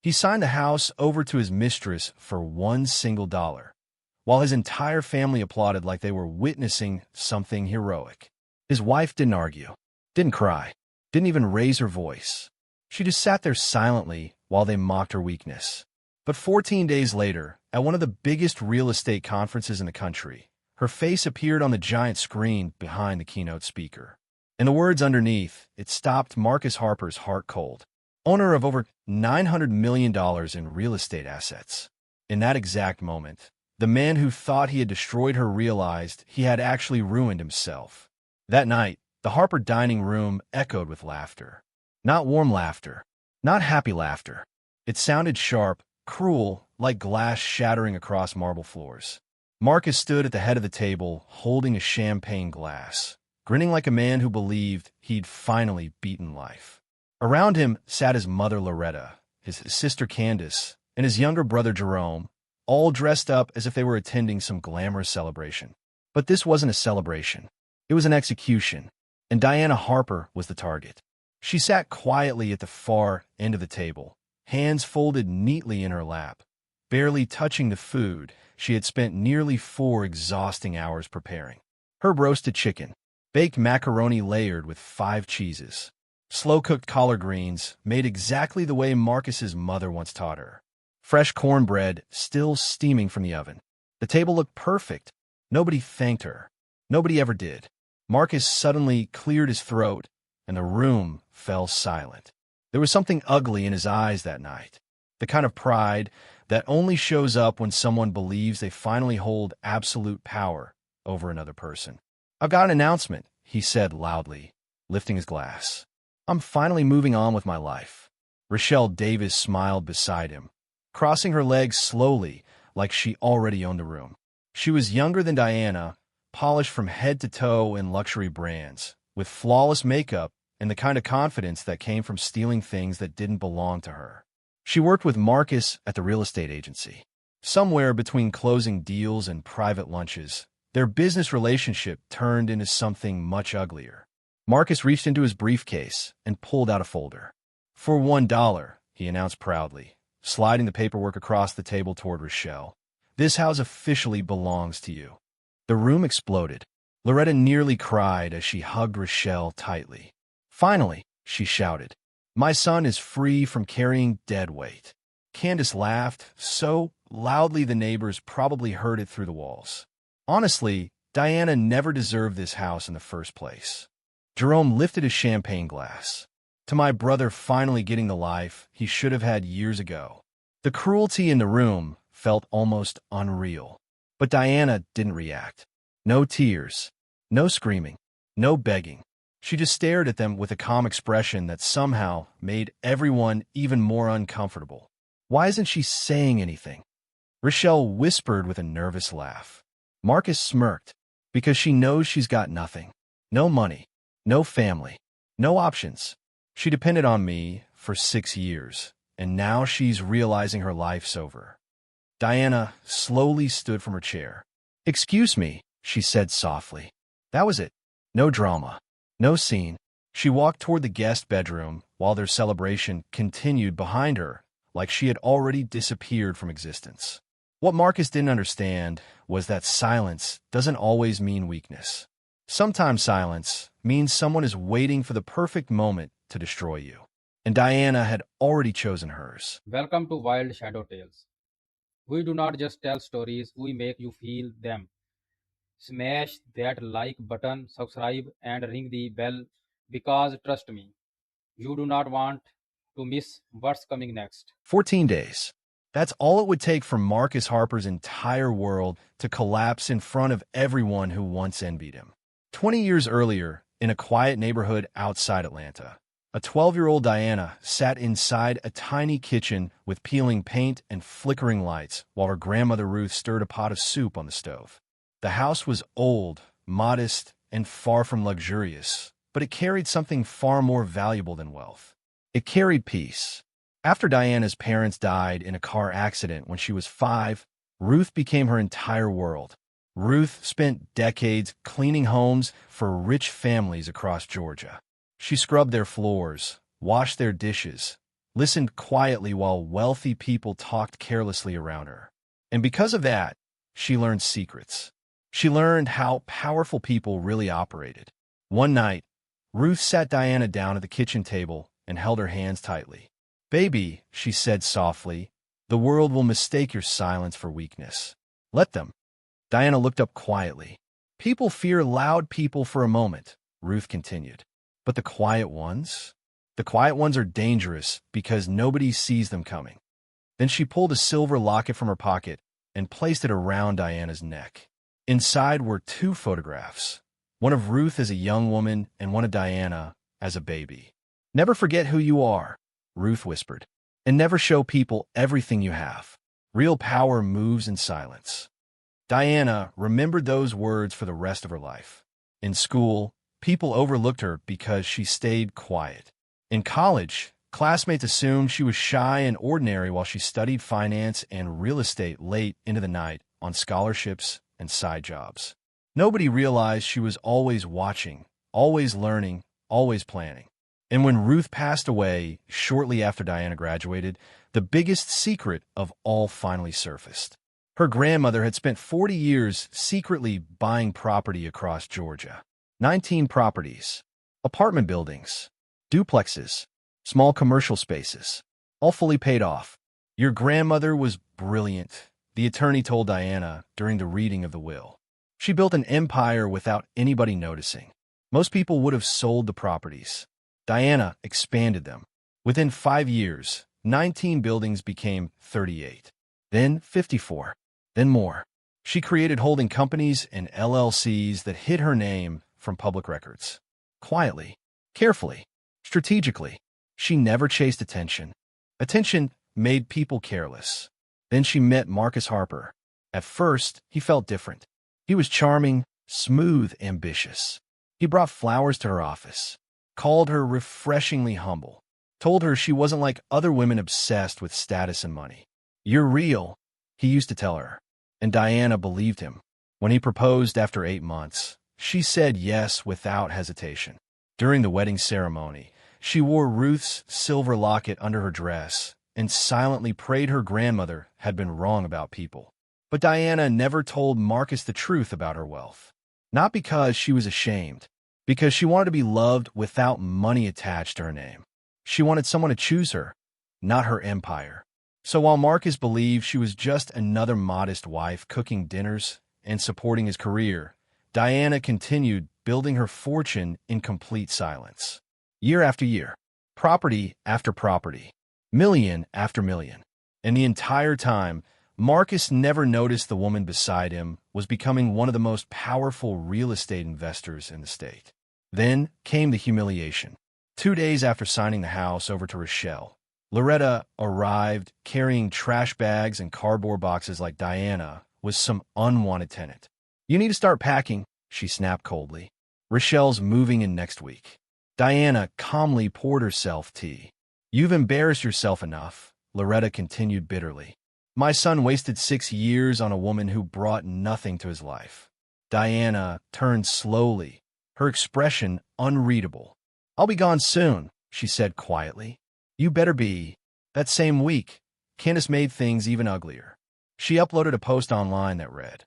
He signed the house over to his mistress for $1, while his entire family applauded like they were witnessing something heroic. His wife didn't argue, didn't cry, didn't even raise her voice. She just sat there silently while they mocked her weakness. But 14 days later, at one of the biggest real estate conferences in the country, her face appeared on the giant screen behind the keynote speaker. And the words underneath, it stopped Marcus Harper's heart cold. Owner of over $900 million in real estate assets. In that exact moment, the man who thought he had destroyed her realized he had actually ruined himself. That night, the Harper dining room echoed with laughter. Not warm laughter, not happy laughter. It sounded sharp, cruel, like glass shattering across marble floors. Marcus stood at the head of the table, holding a champagne glass, grinning like a man who believed he'd finally beaten life. Around him sat his mother Loretta, his sister Candace, and his younger brother Jerome, all dressed up as if they were attending some glamorous celebration. But this wasn't a celebration. It was an execution, and Diana Harper was the target. She sat quietly at the far end of the table, hands folded neatly in her lap, barely touching the food she had spent nearly 4 exhausting hours preparing. Herb roasted chicken, baked macaroni layered with 5 cheeses, slow-cooked collard greens made exactly the way Marcus's mother once taught her, fresh cornbread still steaming from the oven. The table looked perfect. Nobody thanked her. Nobody ever did. Marcus suddenly cleared his throat, and the room fell silent. There was something ugly in his eyes that night, the kind of pride that only shows up when someone believes they finally hold absolute power over another person. "I've got an announcement," he said loudly, lifting his glass. "I'm finally moving on with my life." Rochelle Davis smiled beside him, crossing her legs slowly like she already owned the room. She was younger than Diana, polished from head to toe in luxury brands, with flawless makeup and the kind of confidence that came from stealing things that didn't belong to her. She worked with Marcus at the real estate agency. Somewhere between closing deals and private lunches, their business relationship turned into something much uglier. Marcus reached into his briefcase and pulled out a folder. "For $1, he announced proudly, sliding the paperwork across the table toward Rochelle. "This house officially belongs to you." The room exploded. Loretta nearly cried as she hugged Rochelle tightly. "Finally," she shouted, "my son is free from carrying dead weight." Candace laughed so loudly the neighbors probably heard it through the walls. Honestly, Diana never deserved this house in the first place. Jerome lifted his champagne glass. "To my brother finally getting the life he should have had years ago." The cruelty in the room felt almost unreal. But Diana didn't react. No tears, no screaming, no begging. She just stared at them with a calm expression that somehow made everyone even more uncomfortable. "Why isn't she saying anything?" Rochelle whispered with a nervous laugh. Marcus smirked. "Because she knows she's got nothing. No money, no family, no options. She depended on me for 6 years, and now she's realizing her life's over." Diana slowly stood from her chair. "Excuse me," she said softly. That was it. No drama. No scene. She walked toward the guest bedroom while their celebration continued behind her, like she had already disappeared from existence. What Marcus didn't understand was that silence doesn't always mean weakness. Sometimes silence means someone is waiting for the perfect moment to destroy you. And Diana had already chosen hers. Welcome to Wild Shadow Tales. We do not just tell stories, we make you feel them. Smash that like button, subscribe, and ring the bell because trust me, you do not want to miss what's coming next. 14 days. That's all it would take for Marcus Harper's entire world to collapse in front of everyone who once envied him. 20 years earlier, in a quiet neighborhood outside Atlanta, a 12-year-old Diana sat inside a tiny kitchen with peeling paint and flickering lights while her grandmother Ruth stirred a pot of soup on the stove. The house was old, modest, and far from luxurious, but it carried something far more valuable than wealth. It carried peace. After Diana's parents died in a car accident when she was 5, Ruth became her entire world. Ruth spent decades cleaning homes for rich families across Georgia. She scrubbed their floors, washed their dishes, listened quietly while wealthy people talked carelessly around her. And because of that, she learned secrets. She learned how powerful people really operated. One night, Ruth sat Diana down at the kitchen table and held her hands tightly. "Baby," she said softly, "the world will mistake your silence for weakness. Let them." Diana looked up quietly. "People fear loud people for a moment," Ruth continued. "But the quiet ones? The quiet ones are dangerous because nobody sees them coming." Then she pulled a silver locket from her pocket and placed it around Diana's neck. Inside were two photographs, one of Ruth as a young woman and one of Diana as a baby. "Never forget who you are," Ruth whispered, "and never show people everything you have. Real power moves in silence." Diana remembered those words for the rest of her life. In school, people overlooked her because she stayed quiet. In college, classmates assumed she was shy and ordinary while she studied finance and real estate late into the night on scholarships and side jobs. Nobody realized she was always watching, always learning, always planning. And when Ruth passed away shortly after Diana graduated, the biggest secret of all finally surfaced. Her grandmother had spent 40 years secretly buying property across Georgia. 19 properties, apartment buildings, duplexes, small commercial spaces, all fully paid off. "Your grandmother was brilliant," the attorney told Diana during the reading of the will. "She built an empire without anybody noticing. Most people would have sold the properties. Diana expanded them. Within 5 years, 19 buildings became 38, then 54, then more. She created holding companies and LLCs that hid her name from public records. Quietly, carefully, strategically. She never chased attention. Attention made people careless. Then she met Marcus Harper. At first, he felt different. He was charming, smooth, ambitious. He brought flowers to her office, called her refreshingly humble, told her she wasn't like other women obsessed with status and money. "You're real," he used to tell her, and Diana believed him. When he proposed after 8 months, she said yes without hesitation. During the wedding ceremony, she wore Ruth's silver locket under her dress and silently prayed her grandmother had been wrong about people. But Diana never told Marcus the truth about her wealth. Not because she was ashamed, because she wanted to be loved without money attached to her name. She wanted someone to choose her, not her empire. So while Marcus believed she was just another modest wife cooking dinners and supporting his career, Diana continued building her fortune in complete silence. Year after year, property after property, million after million. And the entire time, Marcus never noticed the woman beside him was becoming one of the most powerful real estate investors in the state. Then came the humiliation. 2 days after signing the house over to Rochelle, Loretta arrived carrying trash bags and cardboard boxes like Diana was some unwanted tenant. "You need to start packing," she snapped coldly. "Rochelle's moving in next week." Diana calmly poured herself tea. "You've embarrassed yourself enough," Loretta continued bitterly. "My son wasted 6 years on a woman who brought nothing to his life." Diana turned slowly, her expression unreadable. "I'll be gone soon," she said quietly. "You better be." That same week, Candace made things even uglier. She uploaded a post online that read,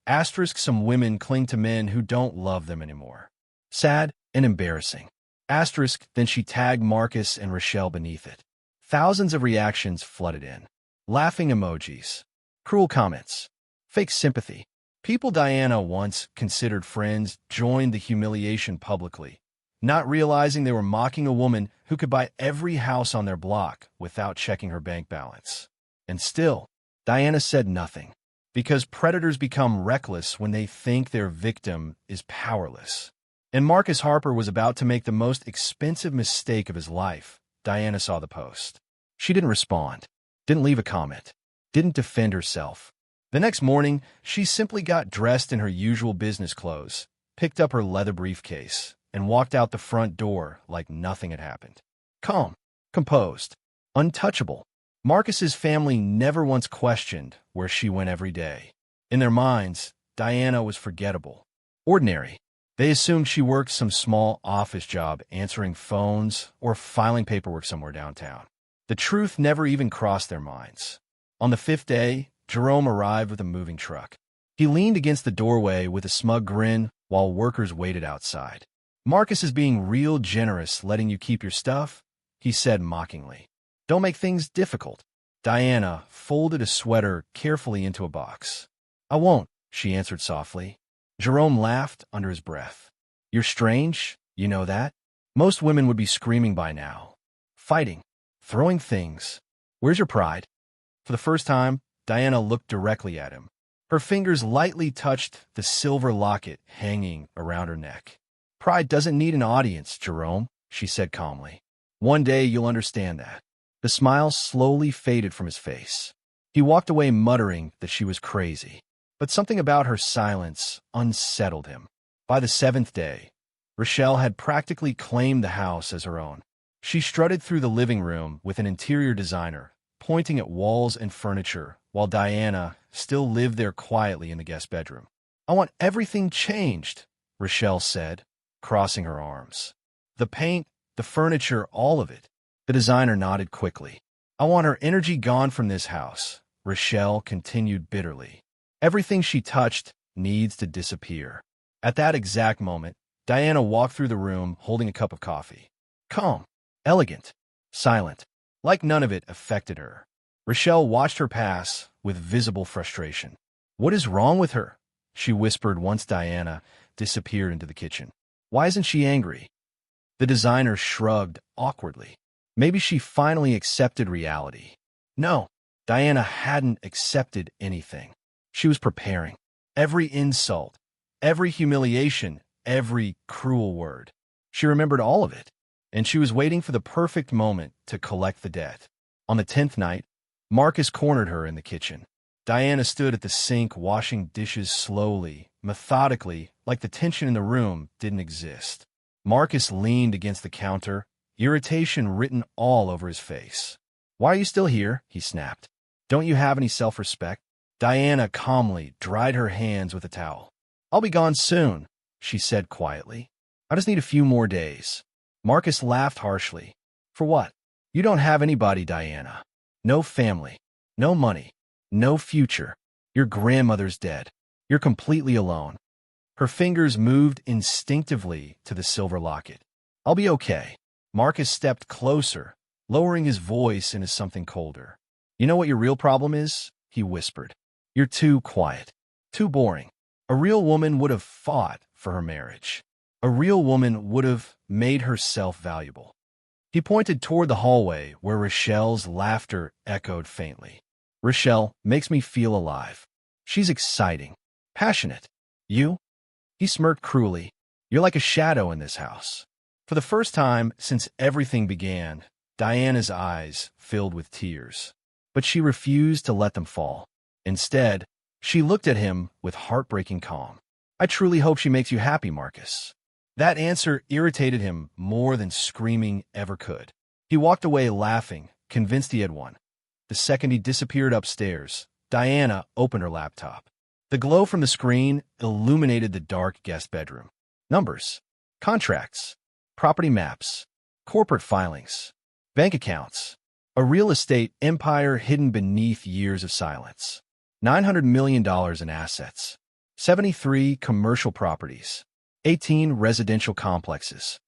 "Asterisk, some women cling to men who don't love them anymore. Sad and embarrassing." Asterisk, then she tagged Marcus and Rochelle beneath it. Thousands of reactions flooded in. Laughing emojis, cruel comments, fake sympathy. People Diana once considered friends joined the humiliation publicly, not realizing they were mocking a woman who could buy every house on their block without checking her bank balance. And still, Diana said nothing, because predators become reckless when they think their victim is powerless. And Marcus Harper was about to make the most expensive mistake of his life. Diana saw the post. She didn't respond, didn't leave a comment, didn't defend herself. The next morning, she simply got dressed in her usual business clothes, picked up her leather briefcase, and walked out the front door like nothing had happened. Calm, composed, untouchable. Marcus's family never once questioned where she went every day. In their minds, Diana was forgettable, ordinary. They assumed she worked some small office job answering phones or filing paperwork somewhere downtown. The truth never even crossed their minds. On the fifth day, Jerome arrived with a moving truck. He leaned against the doorway with a smug grin while workers waited outside. "Marcus is being real generous letting you keep your stuff," he said mockingly. "Don't make things difficult." Diana folded a sweater carefully into a box. "I won't," she answered softly. Jerome laughed under his breath. "You're strange, you know that? Most women would be screaming by now. Fighting. Throwing things. Where's your pride?" For the first time, Diana looked directly at him. Her fingers lightly touched the silver locket hanging around her neck. "Pride doesn't need an audience, Jerome," she said calmly. "One day you'll understand that." The smile slowly faded from his face. He walked away muttering that she was crazy. But something about her silence unsettled him. By the seventh day, Rochelle had practically claimed the house as her own. She strutted through the living room with an interior designer, pointing at walls and furniture, while Diana still lived there quietly in the guest bedroom. "I want everything changed," Rochelle said, crossing her arms. "The paint, the furniture, all of it." The designer nodded quickly. "I want her energy gone from this house," Rochelle continued bitterly. "Everything she touched needs to disappear." At that exact moment, Diana walked through the room holding a cup of coffee. Calm, elegant, silent, like none of it affected her. Rochelle watched her pass with visible frustration. "What is wrong with her?" she whispered once Diana disappeared into the kitchen. "Why isn't she angry?" The designer shrugged awkwardly. Maybe she finally accepted reality. No, Diana hadn't accepted anything. She was preparing. Every insult, every humiliation, every cruel word. She remembered all of it, and she was waiting for the perfect moment to collect the debt. On the 10th night, Marcus cornered her in the kitchen. Diana stood at the sink washing dishes slowly, methodically, like the tension in the room didn't exist. Marcus leaned against the counter, irritation written all over his face. "Why are you still here?" he snapped. "Don't you have any self-respect?" Diana calmly dried her hands with a towel. "I'll be gone soon," she said quietly. "I just need a few more days." Marcus laughed harshly. "For what? You don't have anybody, Diana. No family, no money, no future. Your grandmother's dead. You're completely alone." Her fingers moved instinctively to the silver locket. "I'll be okay." Marcus stepped closer, lowering his voice into something colder. "You know what your real problem is?" he whispered. "You're too quiet, too boring. A real woman would have fought for her marriage. A real woman would have made herself valuable." He pointed toward the hallway where Rochelle's laughter echoed faintly. "Rochelle makes me feel alive. She's exciting, passionate. You?" He smirked cruelly. "You're like a shadow in this house." For the first time since everything began, Diana's eyes filled with tears. But she refused to let them fall. Instead, she looked at him with heartbreaking calm. "I truly hope she makes you happy, Marcus." That answer irritated him more than screaming ever could. He walked away laughing, convinced he had won. The second he disappeared upstairs, Diana opened her laptop. The glow from the screen illuminated the dark guest bedroom. Numbers, contracts, property maps, corporate filings, bank accounts, a real estate empire hidden beneath years of silence. $900 million in assets, 73 commercial properties, 18 residential complexes.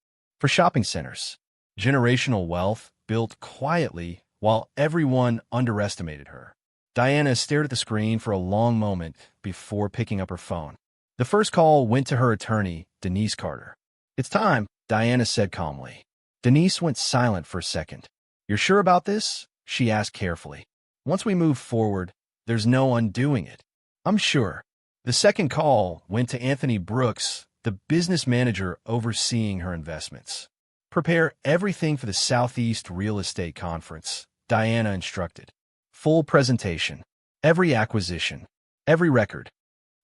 For shopping centers, generational wealth built quietly while everyone underestimated her. Diana stared at the screen for a long moment before picking up her phone. The first call went to her attorney, Denise Carter. "It's time," Diana said calmly. Denise went silent for a second. "You're sure about this?" she asked carefully. "Once we move forward, there's no undoing it." "I'm sure." The second call went to Anthony Brooks, the business manager overseeing her investments. "Prepare everything for the Southeast Real Estate Conference," Diana instructed. "Full presentation. Every acquisition. Every record."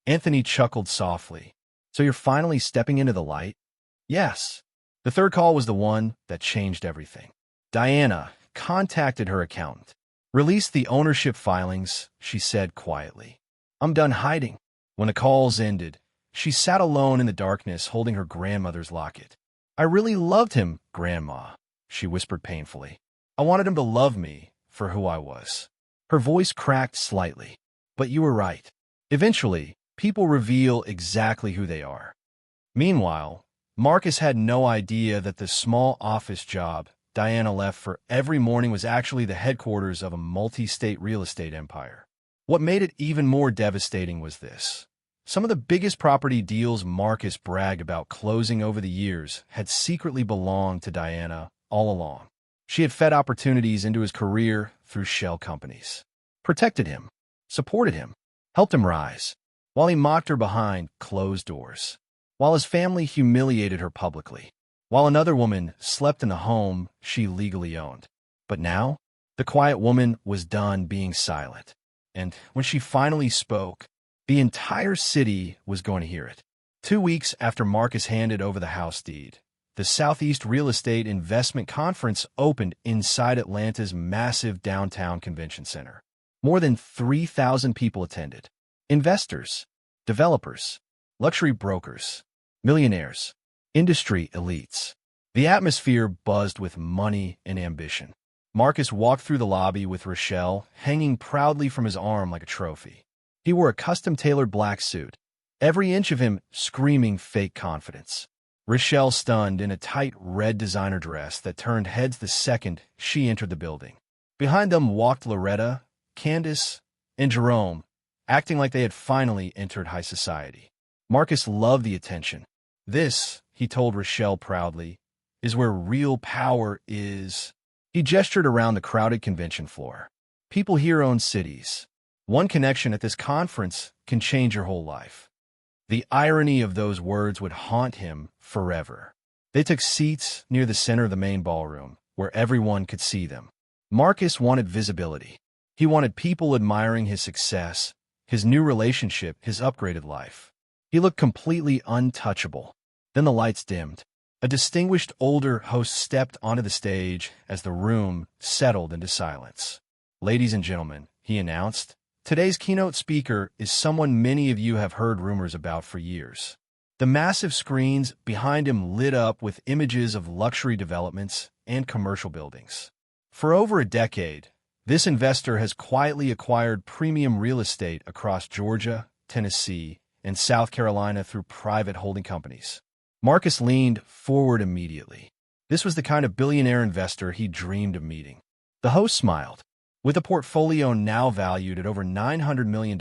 Anthony chuckled softly. "So you're finally stepping into the light?" "Yes." The third call was the one that changed everything. Diana contacted her accountant. "Release the ownership filings," she said quietly. "I'm done hiding." When the calls ended, she sat alone in the darkness holding her grandmother's locket. "I really loved him, Grandma," she whispered painfully. I wanted him to love me for who I was. Her voice cracked slightly. But you were right. Eventually, people reveal exactly who they are. Meanwhile, Marcus had no idea that the small office job Diana left for every morning was actually the headquarters of a multi-state real estate empire. What made it even more devastating was this. Some of the biggest property deals Marcus bragged about closing over the years had secretly belonged to Diana all along. She had fed opportunities into his career through shell companies, protected him, supported him, helped him rise, while he mocked her behind closed doors, while his family humiliated her publicly, while another woman slept in the home she legally owned. But now, the quiet woman was done being silent, and when she finally spoke, the entire city was going to hear it. 2 weeks after Marcus handed over the house deed, the Southeast Real Estate Investment Conference opened inside Atlanta's massive downtown convention center. More than 3,000 people attended. Investors, developers, luxury brokers, millionaires, industry elites. The atmosphere buzzed with money and ambition. Marcus walked through the lobby with Rochelle hanging proudly from his arm like a trophy. He wore a custom-tailored black suit, every inch of him screaming fake confidence. Rochelle stunned in a tight red designer dress that turned heads the second she entered the building. Behind them walked Loretta, Candace, and Jerome, acting like they had finally entered high society. Marcus loved the attention. This, he told Rochelle proudly, is where real power is. He gestured around the crowded convention floor. People here own cities. One connection at this conference can change your whole life. The irony of those words would haunt him forever. They took seats near the center of the main ballroom, where everyone could see them. Marcus wanted visibility. He wanted people admiring his success, his new relationship, his upgraded life. He looked completely untouchable. Then the lights dimmed. A distinguished older host stepped onto the stage as the room settled into silence. "Ladies and gentlemen," he announced, "today's keynote speaker is someone many of you have heard rumors about for years." The massive screens behind him lit up with images of luxury developments and commercial buildings. For over a decade, this investor has quietly acquired premium real estate across Georgia, Tennessee, and South Carolina through private holding companies. Marcus leaned forward immediately. This was the kind of billionaire investor he dreamed of meeting. The host smiled. With a portfolio now valued at over $900 million,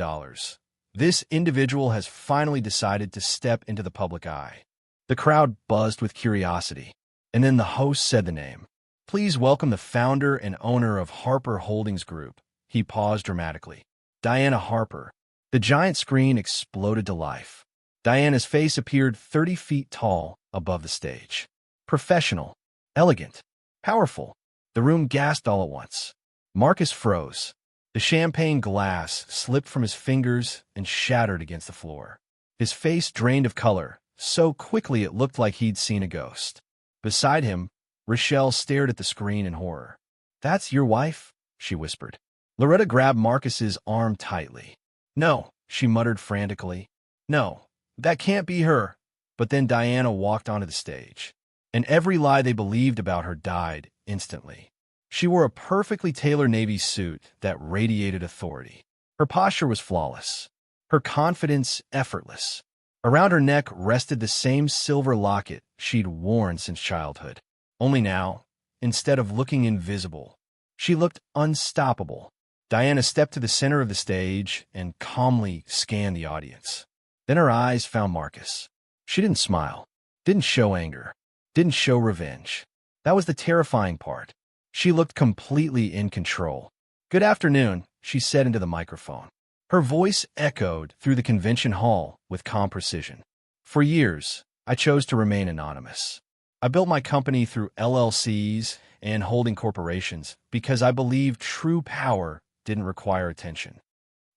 this individual has finally decided to step into the public eye. The crowd buzzed with curiosity, and then the host said the name. "Please welcome the founder and owner of Harper Holdings Group." He paused dramatically. "Diana Harper." The giant screen exploded to life. Diana's face appeared 30 feet tall above the stage. Professional, elegant, powerful. The room gasped all at once. Marcus froze. The champagne glass slipped from his fingers and shattered against the floor. His face drained of color, so quickly it looked like he'd seen a ghost. Beside him, Rochelle stared at the screen in horror. "That's your wife?" she whispered. Loretta grabbed Marcus's arm tightly. "No," she muttered frantically. "No, that can't be her." But then Diana walked onto the stage, and every lie they believed about her died instantly. She wore a perfectly tailored navy suit that radiated authority. Her posture was flawless, her confidence effortless. Around her neck rested the same silver locket she'd worn since childhood. Only now, instead of looking invisible, she looked unstoppable. Diana stepped to the center of the stage and calmly scanned the audience. Then her eyes found Marcus. She didn't smile, didn't show anger, didn't show revenge. That was the terrifying part. She looked completely in control. "Good afternoon," she said into the microphone. Her voice echoed through the convention hall with calm precision. "For years, I chose to remain anonymous. I built my company through LLCs and holding corporations because I believed true power didn't require attention."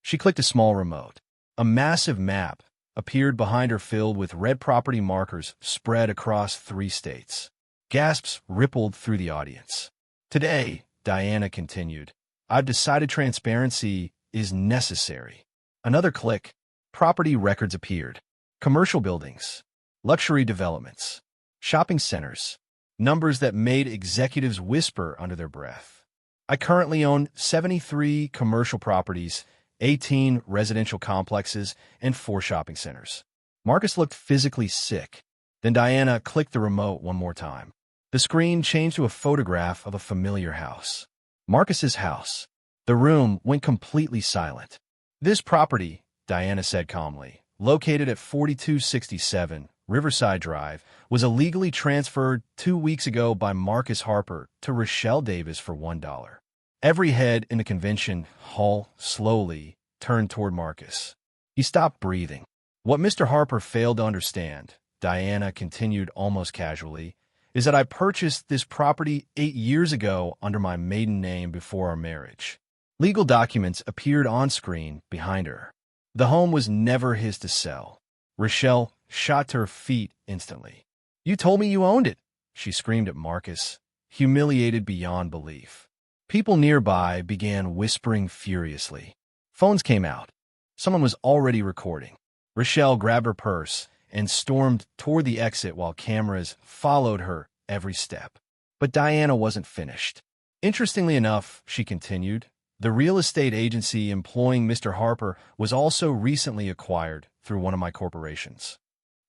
She clicked a small remote. A massive map appeared behind her filled with red property markers spread across 3 states. Gasps rippled through the audience. "Today," Diana continued, "I've decided transparency is necessary." Another click. Property records appeared. Commercial buildings, luxury developments, shopping centers, numbers that made executives whisper under their breath. I currently own 73 commercial properties, 18 residential complexes, and 4 shopping centers. Marcus looked physically sick. Then Diana clicked the remote one more time. The screen changed to a photograph of a familiar house. Marcus's house. The room went completely silent. This property, Diana said calmly, located at 4267 Riverside Drive, was illegally transferred 2 weeks ago by Marcus Harper to Rochelle Davis for $1. Every head in the convention hall slowly turned toward Marcus. He stopped breathing. What Mr. Harper failed to understand, Diana continued almost casually, is that I purchased this property 8 years ago under my maiden name before our marriage. Legal documents appeared on screen behind her. The home was never his to sell. Rochelle shot to her feet instantly. "You told me you owned it," she screamed at Marcus, humiliated beyond belief. People nearby began whispering furiously. Phones came out. Someone was already recording. Rochelle grabbed her purse and stormed toward the exit while cameras followed her every step. But Diana wasn't finished. Interestingly enough, she continued, the real estate agency employing Mr. Harper was also recently acquired through one of my corporations.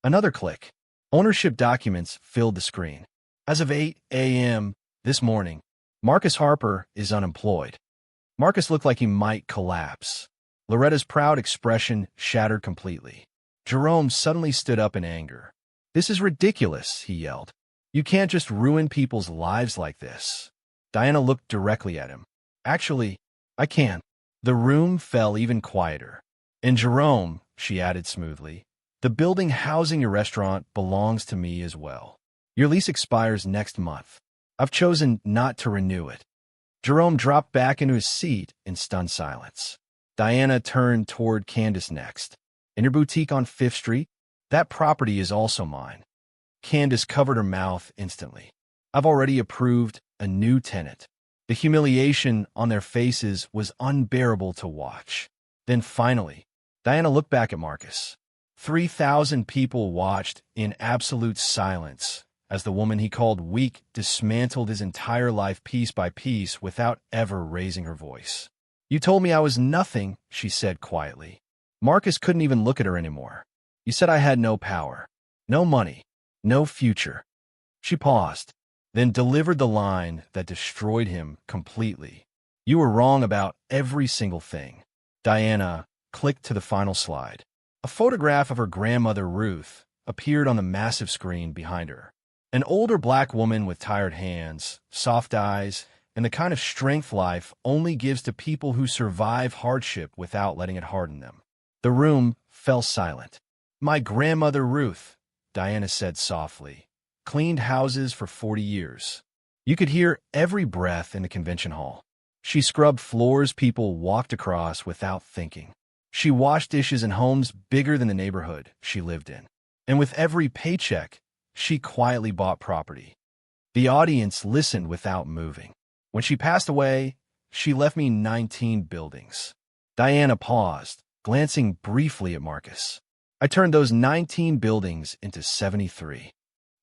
Another click. Ownership documents filled the screen. As of 8 a.m. this morning, Marcus Harper is unemployed. Marcus looked like he might collapse. Loretta's proud expression shattered completely. Jerome suddenly stood up in anger. "This is ridiculous," he yelled. "You can't just ruin people's lives like this." Diana looked directly at him. "Actually, I can." The room fell even quieter. "And Jerome," she added smoothly, "the building housing your restaurant belongs to me as well. Your lease expires next month. I've chosen not to renew it." Jerome dropped back into his seat in stunned silence. Diana turned toward Candace next. "In your boutique on 5th Street? That property is also mine." Candace covered her mouth instantly. "I've already approved a new tenant." The humiliation on their faces was unbearable to watch. Then finally, Diana looked back at Marcus. 3,000 people watched in absolute silence as the woman he called weak dismantled his entire life piece by piece without ever raising her voice. "You told me I was nothing," she said quietly. Marcus couldn't even look at her anymore. "You said I had no power, no money, no future." She paused, then delivered the line that destroyed him completely. "You were wrong about every single thing." Diana clicked to the final slide. A photograph of her grandmother, Ruth, appeared on the massive screen behind her. An older black woman with tired hands, soft eyes, and the kind of strength life only gives to people who survive hardship without letting it harden them. The room fell silent. "My grandmother Ruth," Diana said softly, "cleaned houses for 40 years. You could hear every breath in the convention hall. She scrubbed floors people walked across without thinking. She washed dishes in homes bigger than the neighborhood she lived in. And with every paycheck, she quietly bought property. The audience listened without moving. When she passed away, she left me 19 buildings." Diana paused, glancing briefly at Marcus. "I turned those 19 buildings into 73.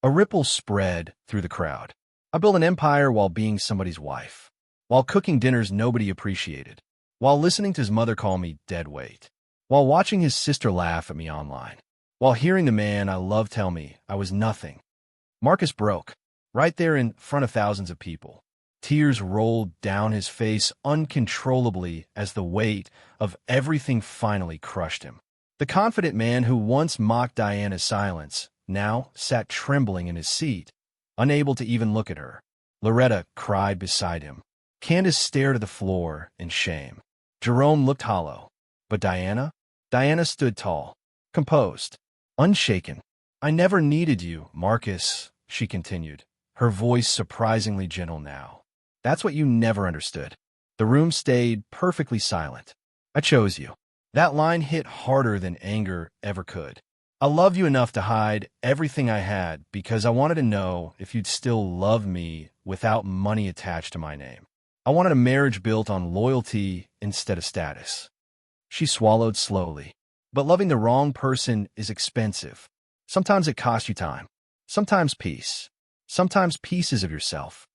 A ripple spread through the crowd. I built an empire while being somebody's wife, while cooking dinners nobody appreciated, while listening to his mother call me dead weight, while watching his sister laugh at me online, while hearing the man I loved tell me I was nothing." Marcus broke, right there in front of thousands of people. Tears rolled down his face uncontrollably as the weight of everything finally crushed him. The confident man who once mocked Diana's silence now sat trembling in his seat, unable to even look at her. Loretta cried beside him. Candace stared at the floor in shame. Jerome looked hollow. But Diana? Diana stood tall, composed, unshaken. "I never needed you, Marcus," she continued, her voice surprisingly gentle now. "That's what you never understood." The room stayed perfectly silent. "I chose you." That line hit harder than anger ever could. "I loved you enough to hide everything I had because I wanted to know if you'd still love me without money attached to my name. I wanted a marriage built on loyalty instead of status." She swallowed slowly. "But loving the wrong person is expensive. Sometimes it costs you time. Sometimes peace. sometimes pieces of yourself.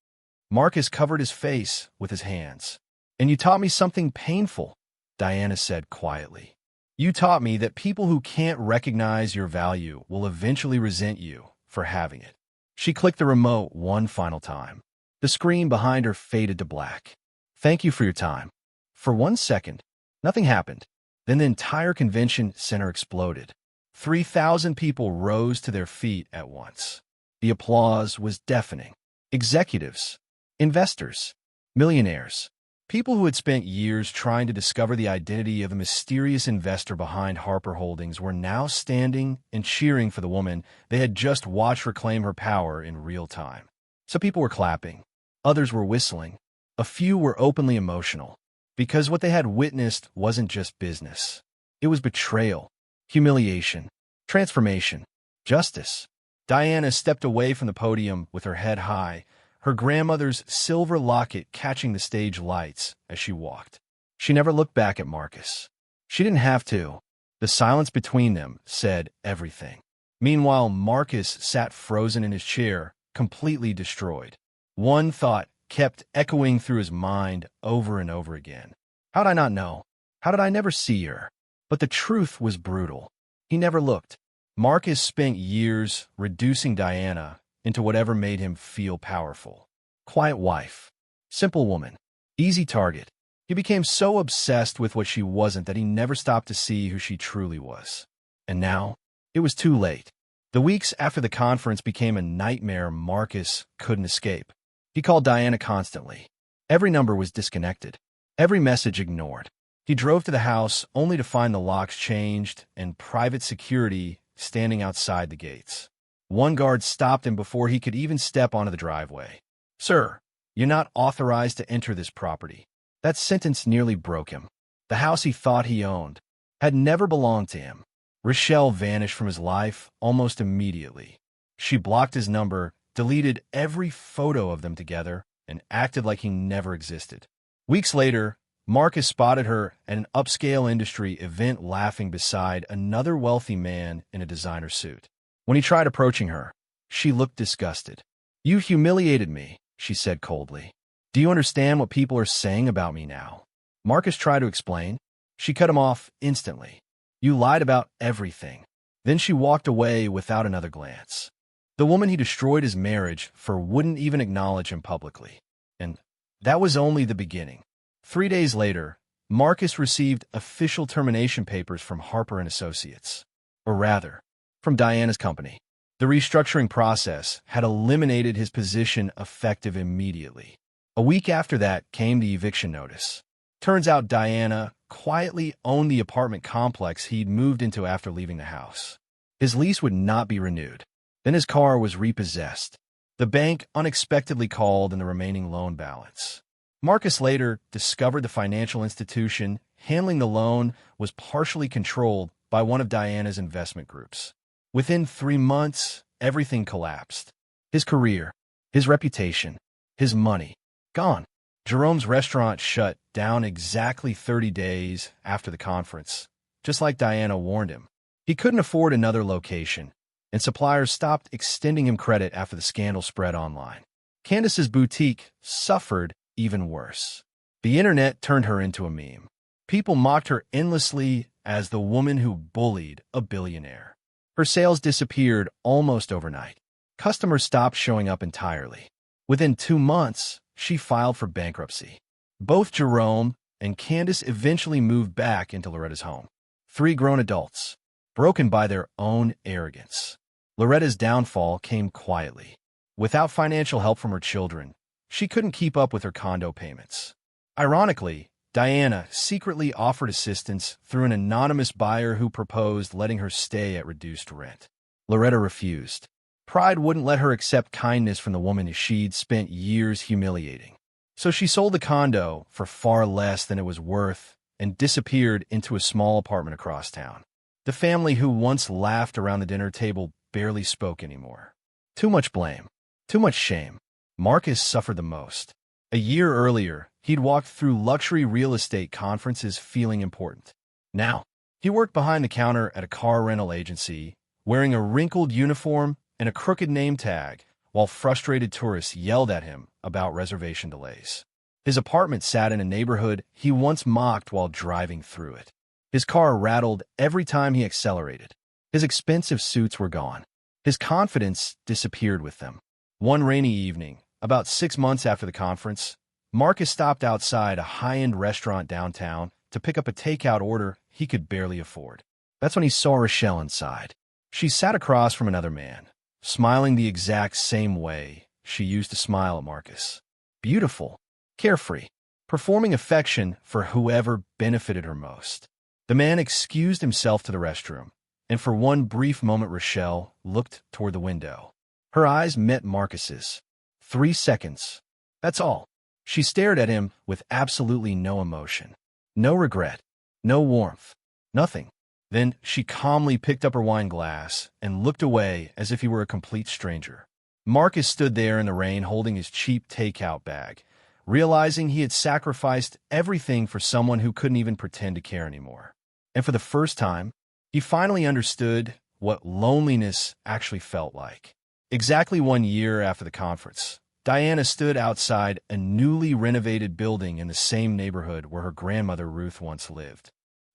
Marcus covered his face with his hands. And you taught me something painful, Diana said quietly. You taught me that people who can't recognize your value will eventually resent you for having it. She clicked the remote one final time. The screen behind her faded to black. Thank you for your time. For 1 second, nothing happened. Then the entire convention center exploded. 3,000 people rose to their feet at once. The applause was deafening. Executives, investors, millionaires, people who had spent years trying to discover the identity of the mysterious investor behind Harper Holdings were now standing and cheering for the woman they had just watched reclaim her power in real time. Some people were clapping. Others were whistling. A few were openly emotional, because what they had witnessed wasn't just business. It was betrayal, humiliation, transformation, justice. Diana stepped away from the podium with her head high, her grandmother's silver locket catching the stage lights as she walked. She never looked back at Marcus. She didn't have to. The silence between them said everything. Meanwhile, Marcus sat frozen in his chair, completely destroyed. One thought kept echoing through his mind over and over again. How'd I not know? How did I never see her? But the truth was brutal. He never looked. Marcus spent years reducing Diana into whatever made him feel powerful. Quiet wife, simple woman, easy target. He became so obsessed with what she wasn't that he never stopped to see who she truly was. And now, it was too late. The weeks after the conference became a nightmare Marcus couldn't escape. He called Diana constantly. Every number was disconnected, every message ignored. He drove to the house only to find the locks changed and private security standing outside the gates. One guard stopped him before he could even step onto the driveway. Sir, you're not authorized to enter this property. That sentence nearly broke him. The house he thought he owned had never belonged to him. Rochelle vanished from his life almost immediately. She blocked his number, deleted every photo of them together, and acted like he never existed. Weeks later, Marcus spotted her at an upscale industry event laughing beside another wealthy man in a designer suit. When he tried approaching her, she looked disgusted. You humiliated me, she said coldly. Do you understand what people are saying about me now? Marcus tried to explain. She cut him off instantly. You lied about everything. Then she walked away without another glance. The woman he destroyed his marriage for wouldn't even acknowledge him publicly. And that was only the beginning. 3 days later, Marcus received official termination papers from Harper and Associates. Or rather, from Diana's company. The restructuring process had eliminated his position effective immediately. A week after that came the eviction notice. Turns out Diana quietly owned the apartment complex he'd moved into after leaving the house. His lease would not be renewed. Then his car was repossessed. The bank unexpectedly called in the remaining loan balance. Marcus later discovered the financial institution handling the loan was partially controlled by one of Diana's investment groups. Within 3 months, everything collapsed. His career, his reputation, his money, gone. Jerome's restaurant shut down exactly 30 days after the conference, just like Diana warned him. He couldn't afford another location, and suppliers stopped extending him credit after the scandal spread online. Candace's boutique suffered even worse. The internet turned her into a meme. People mocked her endlessly as the woman who bullied a billionaire. Her sales disappeared almost overnight. Customers stopped showing up entirely. Within 2 months, she filed for bankruptcy. Both Jerome and Candace eventually moved back into Loretta's home. 3 grown adults, broken by their own arrogance. Loretta's downfall came quietly. Without financial help from her children, she couldn't keep up with her condo payments. Ironically, Diana secretly offered assistance through an anonymous buyer who proposed letting her stay at reduced rent. Loretta refused. Pride wouldn't let her accept kindness from the woman she'd spent years humiliating. So she sold the condo for far less than it was worth and disappeared into a small apartment across town. The family who once laughed around the dinner table barely spoke anymore. Too much blame. Too much shame. Marcus suffered the most. A year earlier, he'd walked through luxury real estate conferences feeling important. Now, he worked behind the counter at a car rental agency, wearing a wrinkled uniform and a crooked name tag, while frustrated tourists yelled at him about reservation delays. His apartment sat in a neighborhood he once mocked while driving through it. His car rattled every time he accelerated. His expensive suits were gone. His confidence disappeared with them. One rainy evening, about 6 months after the conference, Marcus stopped outside a high-end restaurant downtown to pick up a takeout order he could barely afford. That's when he saw Rochelle inside. She sat across from another man, smiling the exact same way she used to smile at Marcus. Beautiful, carefree, performing affection for whoever benefited her most. The man excused himself to the restroom, and for one brief moment Rochelle looked toward the window. Her eyes met Marcus's. 3 seconds. That's all. She stared at him with absolutely no emotion. No regret. No warmth. Nothing. Then she calmly picked up her wine glass and looked away as if he were a complete stranger. Marcus stood there in the rain holding his cheap takeout bag, realizing he had sacrificed everything for someone who couldn't even pretend to care anymore. And for the first time, he finally understood what loneliness actually felt like. Exactly 1 year after the conference, Diana stood outside a newly renovated building in the same neighborhood where her grandmother Ruth once lived.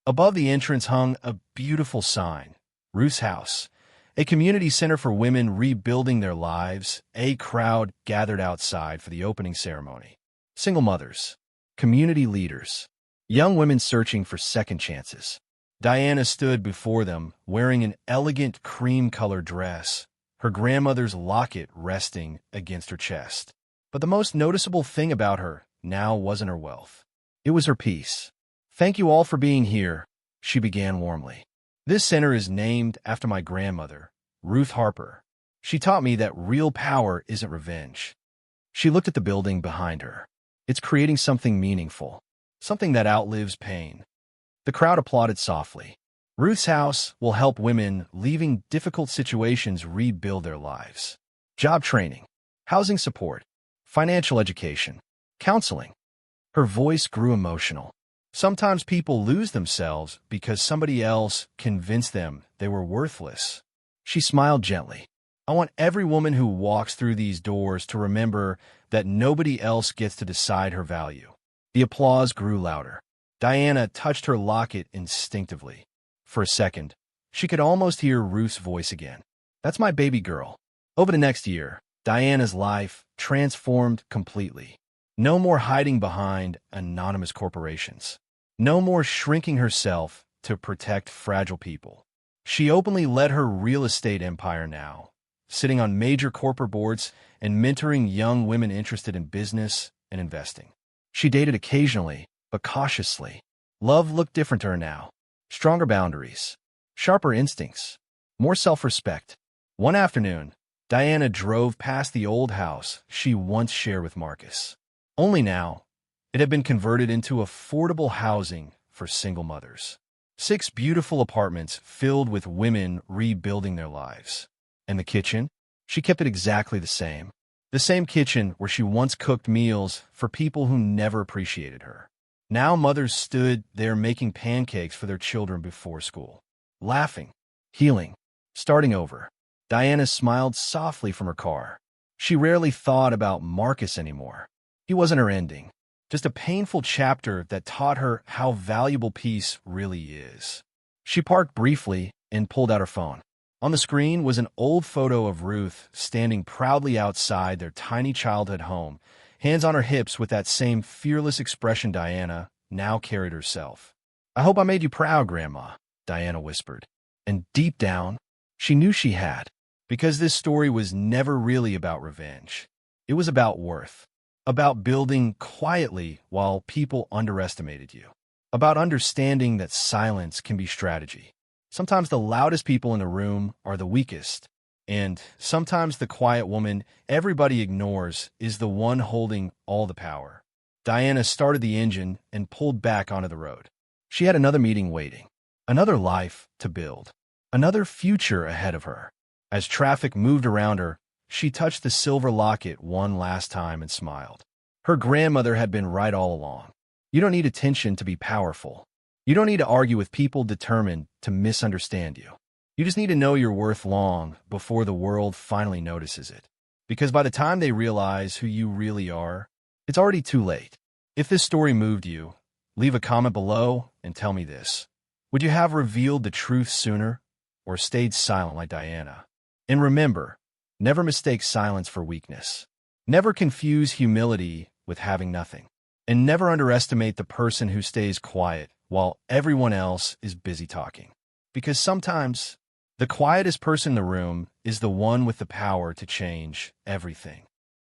Above the entrance hung a beautiful sign, Ruth's House, a community center for women rebuilding their lives. A crowd gathered outside for the opening ceremony. Single mothers, community leaders, young women searching for second chances. Diana stood before them wearing an elegant cream-colored dress, her grandmother's locket resting against her chest. But the most noticeable thing about her now wasn't her wealth. It was her peace. "Thank you all for being here," she began warmly. "This center is named after my grandmother, Ruth Harper. She taught me that real power isn't revenge." She looked at the building behind her. "It's creating something meaningful, something that outlives pain." The crowd applauded softly. Ruth's House will help women leaving difficult situations rebuild their lives. Job training, housing support, financial education, counseling. Her voice grew emotional. Sometimes people lose themselves because somebody else convinced them they were worthless. She smiled gently. "I want every woman who walks through these doors to remember that nobody else gets to decide her value." The applause grew louder. Diana touched her locket instinctively. For a second, she could almost hear Ruth's voice again. "That's my baby girl." Over the next year, Diana's life transformed completely. No more hiding behind anonymous corporations. No more shrinking herself to protect fragile people. She openly led her real estate empire now, sitting on major corporate boards and mentoring young women interested in business and investing. She dated occasionally, but cautiously. Love looked different to her now. Stronger boundaries, sharper instincts, more self-respect. One afternoon, Diana drove past the old house she once shared with Marcus. Only now, it had been converted into affordable housing for single mothers. 6 beautiful apartments filled with women rebuilding their lives. And the kitchen? She kept it exactly the same. The same kitchen where she once cooked meals for people who never appreciated her. Now mothers stood there making pancakes for their children before school. Laughing, healing, starting over. Diana smiled softly from her car. She rarely thought about Marcus anymore. He wasn't her ending, just a painful chapter that taught her how valuable peace really is. She parked briefly and pulled out her phone. On the screen was an old photo of Ruth standing proudly outside their tiny childhood home, hands on her hips with that same fearless expression Diana now carried herself. "I hope I made you proud, Grandma," Diana whispered. And deep down, she knew she had, because this story was never really about revenge. It was about worth, about building quietly while people underestimated you, about understanding that silence can be strategy. Sometimes the loudest people in the room are the weakest, and sometimes the quiet woman everybody ignores is the one holding all the power. Diana started the engine and pulled back onto the road. She had another meeting waiting, another life to build, another future ahead of her. As traffic moved around her, she touched the silver locket one last time and smiled. Her grandmother had been right all along. You don't need attention to be powerful. You don't need to argue with people determined to misunderstand you. You just need to know your worth long before the world finally notices it. Because by the time they realize who you really are, it's already too late. If this story moved you, leave a comment below and tell me this. Would you have revealed the truth sooner or stayed silent like Diana? And remember, never mistake silence for weakness. Never confuse humility with having nothing. And never underestimate the person who stays quiet while everyone else is busy talking. Because sometimes, the quietest person in the room is the one with the power to change everything.